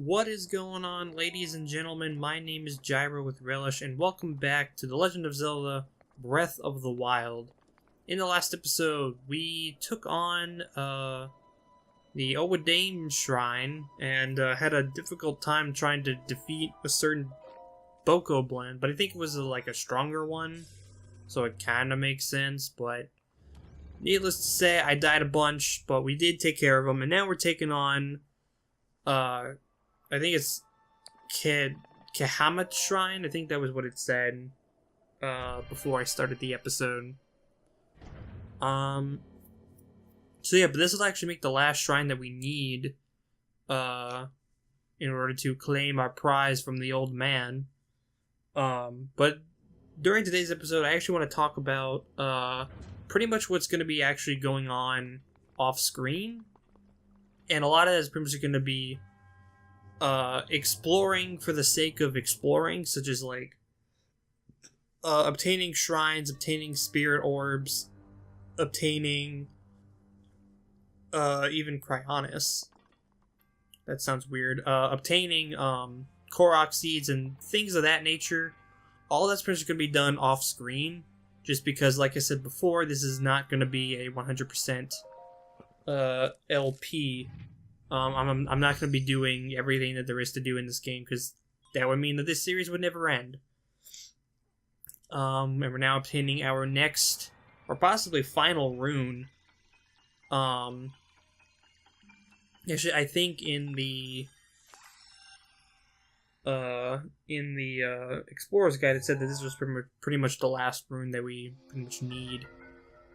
What is going on, ladies and gentlemen? My name is JyroWithRelish, and welcome back to The Legend of Zelda Breath of the Wild. In the last episode, we took on the Owadame Shrine and had a difficult time trying to defeat a certain Boko blend, but I think it was like a stronger one, so it kind of makes sense. But needless to say, I died a bunch, but we did take care of them, and now we're taking on I think it's Calamity Shrine. I think that was what it said before I started the episode. So yeah, but this will actually make the last shrine that we need in order to claim our prize from the old man. But during today's episode, I actually want to talk about pretty much what's going to be actually going on off screen. And a lot of that is pretty much going to be exploring for the sake of exploring, such as like obtaining shrines, obtaining spirit orbs, obtaining even Cryonis. That sounds weird. Obtaining Korok seeds and things of that nature. All that's pretty much going to be done off screen, just because, like I said before, this is not going to be a 100% LP. I'm not going to be doing everything that there is to do in this game, because that would mean that this series would never end. And we're now obtaining our next, or possibly final rune. Actually, I think in the Explorer's Guide, it said that this was pretty much the last rune that we pretty much need.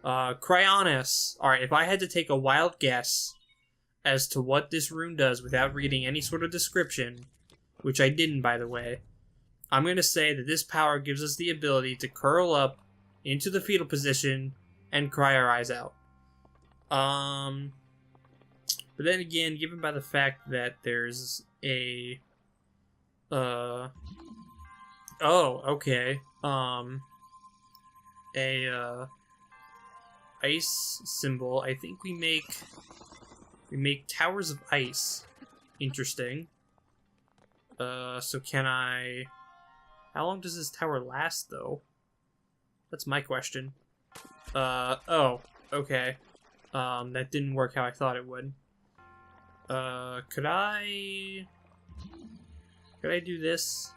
Cryonis. Alright, if I had to take a wild guess as to what this rune does without reading any sort of description, which I didn't, by the way, I'm going to say that this power gives us the ability to curl up into the fetal position and cry our eyes out. But then again, given by the fact that there's a ice symbol, I think we make towers of ice. Interesting. So can I... How long does this tower last, though? That's my question. Oh, okay. That didn't work how I thought it would. Could I do this?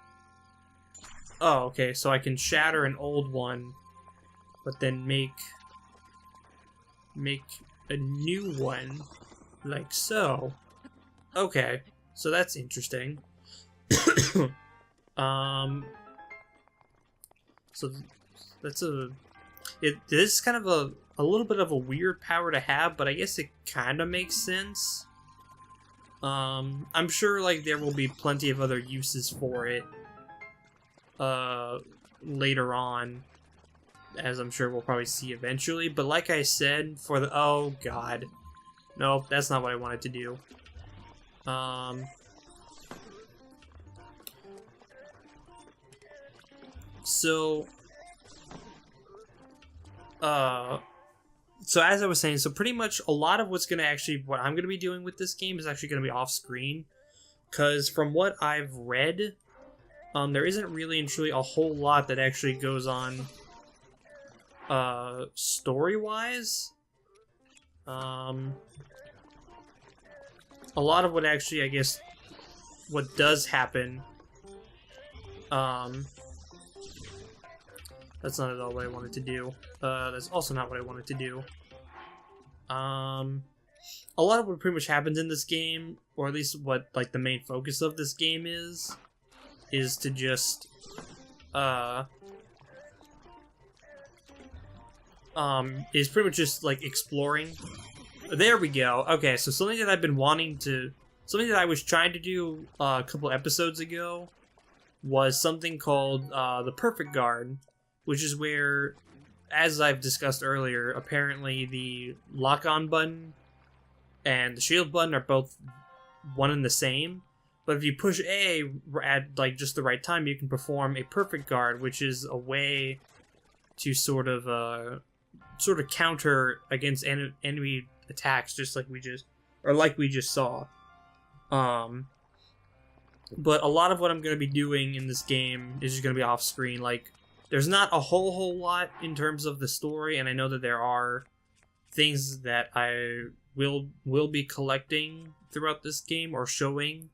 Oh, okay, so I can shatter an old one, but then make a new one, like so. Okay, so that's interesting. So that's this is kind of a little bit of a weird power to have, but I guess it kind of makes sense. I'm sure like there will be plenty of other uses for it later on, as I'm sure we'll probably see eventually. But like I said, for the... Oh, God. Nope, that's not what I wanted to do. So as I was saying, so pretty much a lot of what I'm going to be doing with this game is actually going to be off screen. Because from what I've read, there isn't really and truly a whole lot that actually goes on story-wise. A lot of what actually, I guess, what does happen, that's not at all what I wanted to do. That's also not what I wanted to do. A lot of what pretty much happens in this game, or at least what, like, the main focus of this game is to just, is pretty much just, like, exploring. There we go. Okay, so something that I was trying to do a couple episodes ago was something called, the Perfect Guard, which is where, as I've discussed earlier, apparently the lock-on button and the shield button are both one and the same. But if you push A at like just the right time, you can perform a Perfect Guard, which is a way to sort of counter against enemy attacks, just like we just saw. But a lot of what I'm going to be doing in this game is just going to be off screen. Like, there's not a whole lot in terms of the story, and I know that there are things that I will be collecting throughout this game or showing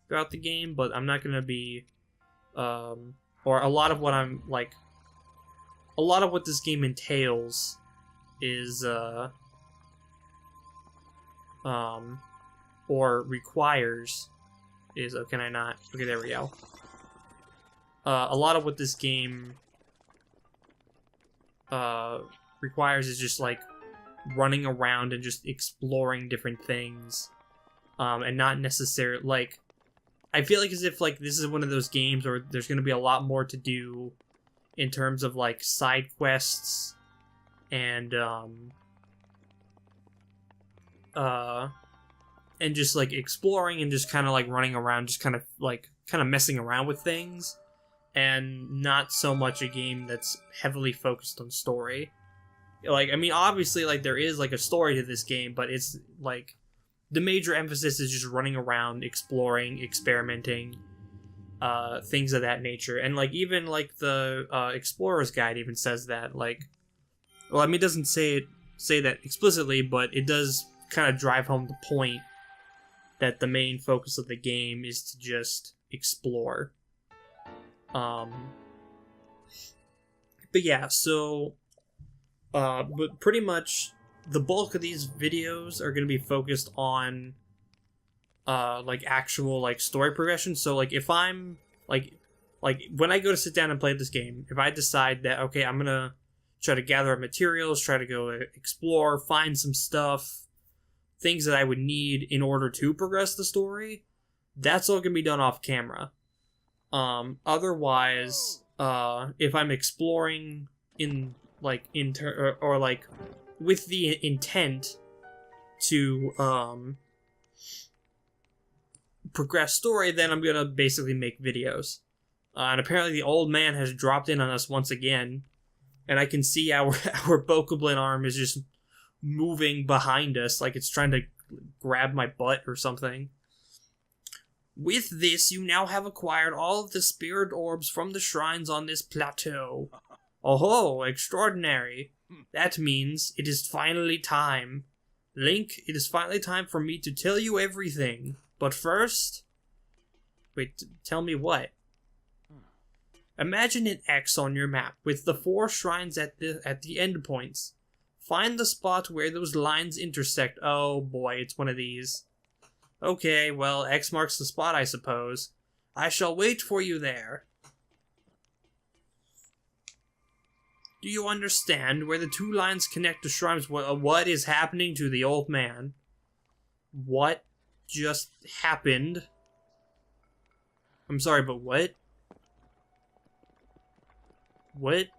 throughout the game, but I'm not going to be or a lot of what I'm like a lot of what this game entails is or requires is, oh, can I not? Okay, there we go. A lot of what this game requires is just like running around and just exploring different things, and not necessarily like, I feel like as if like this is one of those games where there's going to be a lot more to do in terms of like side quests and just like exploring and just kind of like running around, just kind of messing around with things, and not so much a game that's heavily focused on story. Like, I mean, obviously, like, there is like a story to this game, but it's like the major emphasis is just running around, exploring, experimenting, things of that nature. And like even like the Explorer's Guide even says that, like, well, I mean, it doesn't say that explicitly, but it does kind of drive home the point that the main focus of the game is to just explore. But yeah, so but pretty much the bulk of these videos are going to be focused on like actual like story progression. So like if I'm like when I go to sit down and play this game, if I decide that, okay, I'm going to try to gather up materials, try to go explore, find some stuff, things that I would need in order to progress the story, that's all going to be done off camera. Otherwise, if I'm exploring in like or like with the intent to progress story, then I'm gonna basically make videos. And apparently the old man has dropped in on us once again, and I can see our Bokoblin arm is just moving behind us like it's trying to grab my butt or something. With this, you now have acquired all of the spirit orbs from the shrines on this plateau. Oh-ho, extraordinary. That means it is finally time. Link, it is finally time for me to tell you everything. But first... Wait, tell me what? Imagine an X on your map with the 4 shrines at the endpoints. Find the spot where those lines intersect. Oh boy, it's one of these. Okay, well, X marks the spot, I suppose. I shall wait for you there. Do you understand where the 2 lines connect to shrines? What is happening to the old man? What just happened? I'm sorry, but what? What?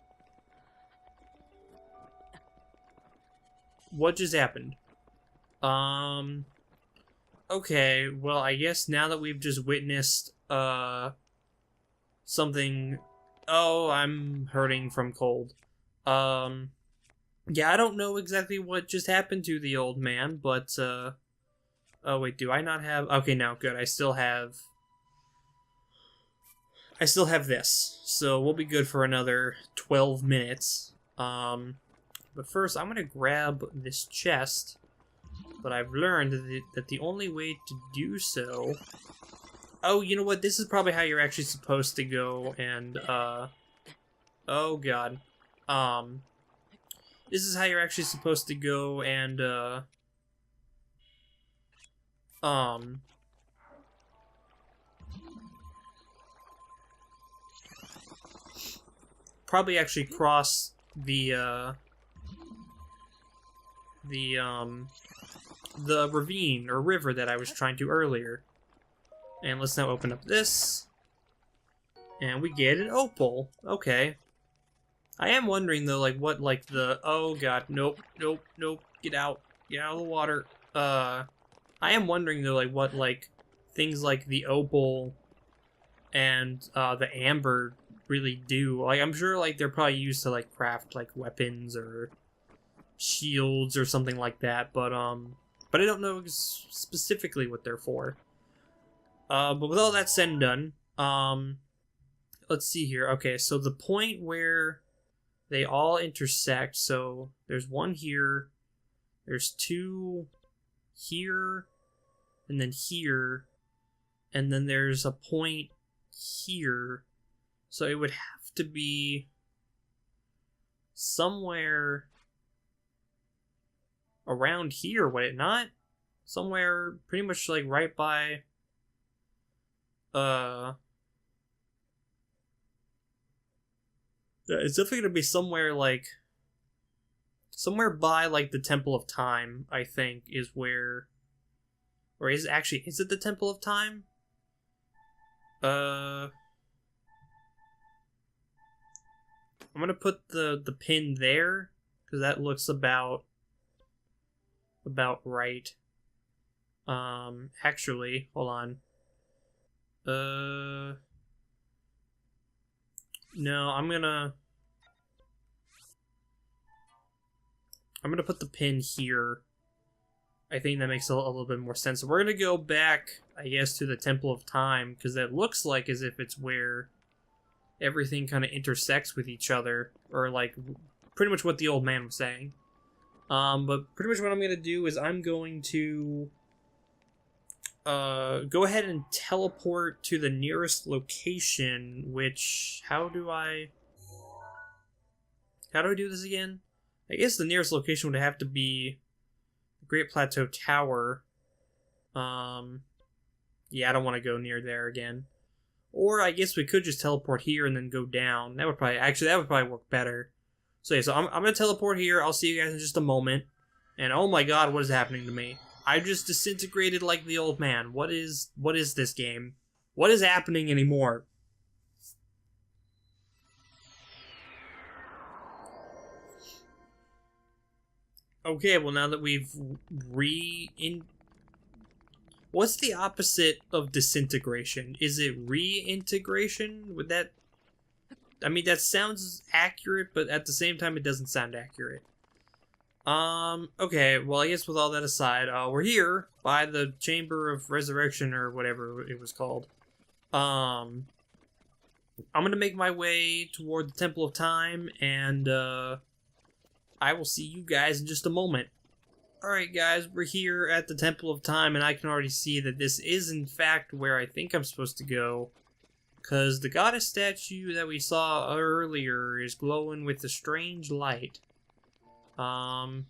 What just happened? Okay, well, I guess now that we've just witnessed, something... Oh, I'm hurting from cold. Yeah, I don't know exactly what just happened to the old man, but, oh, wait, do I not have... Okay, now, good, I still have this, so we'll be good for another 12 minutes. But first, I'm gonna grab this chest, but I've learned that the only way to do so... Oh, you know what? This is probably how you're actually supposed to go and, oh god. This is how you're actually supposed to go and, probably actually cross the ravine or river that I was trying to earlier. And let's now open up this. And we get an opal. Okay. I am wondering though, like, what, like, the... Oh god, nope, nope, nope. Get out. Get out of the water. I am wondering though, like, what, like, things like the opal and, the amber really do. Like, I'm sure, like, they're probably used to, like, craft, like, weapons or shields or something like that, but I don't know specifically what they're for. But with all that said and done, let's see here. Okay, so the point where they all intersect, so there's one here, there's two here, and then there's a point here. So it would have to be somewhere around here, would it not? Somewhere pretty much like right by it's definitely gonna be somewhere by like the Temple of Time, I think, is where, or is it the Temple of Time? I'm gonna put the pin there because that looks about right. Actually, hold on. No, I'm gonna put the pin here. I think that makes a little bit more sense. So we're gonna go back, I guess, to the Temple of Time, because that looks like as if it's where everything kind of intersects with each other, or like pretty much what the old man was saying. But pretty much what I'm gonna do is I'm going to go ahead and teleport to the nearest location, which, how do I do this again? I guess the nearest location would have to be the Great Plateau Tower. Yeah, I don't want to go near there again. Or I guess we could just teleport here and then go down. That would probably work better. So yeah, so I'm gonna teleport here. I'll see you guys in just a moment. And oh my god, what is happening to me? I just disintegrated like the old man. What is this game? What is happening anymore? Okay, well now that we've what's the opposite of disintegration? Is it reintegration? Would that... I mean, that sounds accurate, but at the same time, it doesn't sound accurate. Okay, well, I guess with all that aside, we're here by the Chamber of Resurrection, or whatever it was called. I'm gonna make my way toward the Temple of Time, and, I will see you guys in just a moment. Alright guys, we're here at the Temple of Time, and I can already see that this is in fact where I think I'm supposed to go. Because the goddess statue that we saw earlier is glowing with a strange light. Can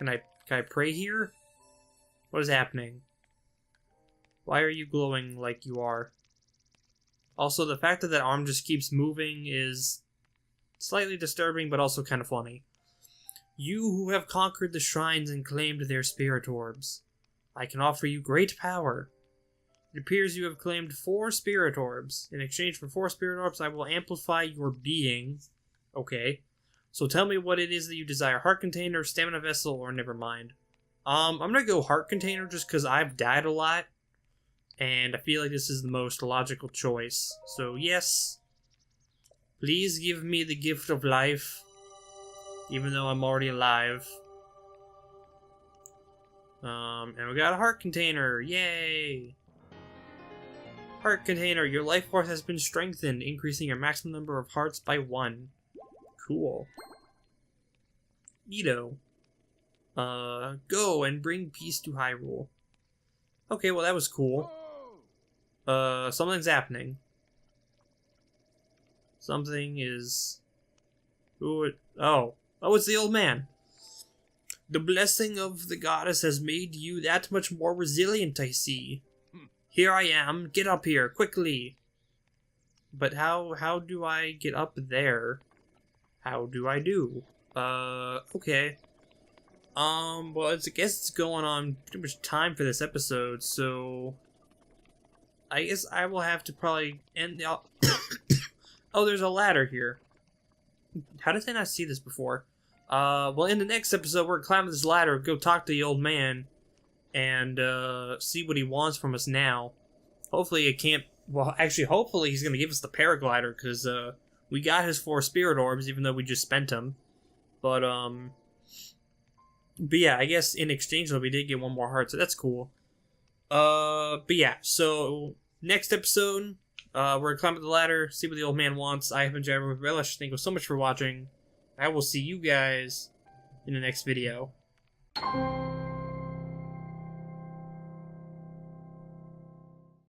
I pray here? What is happening? Why are you glowing like you are? Also, the fact that arm just keeps moving is slightly disturbing, but also kind of funny. You who have conquered the shrines and claimed their spirit orbs, I can offer you great power. It appears you have claimed 4 spirit orbs. In exchange for 4 spirit orbs, I will amplify your being. Okay. So tell me what it is that you desire. Heart container, stamina vessel, or never mind. I'm gonna go heart container just because I've died a lot. And I feel like this is the most logical choice. So yes. Please give me the gift of life. Even though I'm already alive. And we got a heart container. Yay! Heart container. Your life force has been strengthened, increasing your maximum number of hearts by 1. Cool. Ito. Go and bring peace to Hyrule. Okay, well that was cool. Something's happening. Something is... Ooh, oh, it's the old man. The blessing of the goddess has made you that much more resilient, I see. Here I am. Get up here, quickly. But how do I get up there? How do I do? Okay. Well, I guess it's going on pretty much time for this episode, so... I guess I will have to probably end the... Oh, there's a ladder here. How did I not see this before? Well, in the next episode, we're gonna climb this ladder, go talk to the old man, and, see what he wants from us now. Hopefully it can't... Well, actually, hopefully he's gonna give us the paraglider, because, we got his 4 spirit orbs, even though we just spent them. But yeah, I guess in exchange, though, we did get 1 more heart, so that's cool. But yeah, so next episode, we're gonna climb up the ladder, see what the old man wants. I have been Gyro with Relish. Thank you so much for watching. I will see you guys in the next video.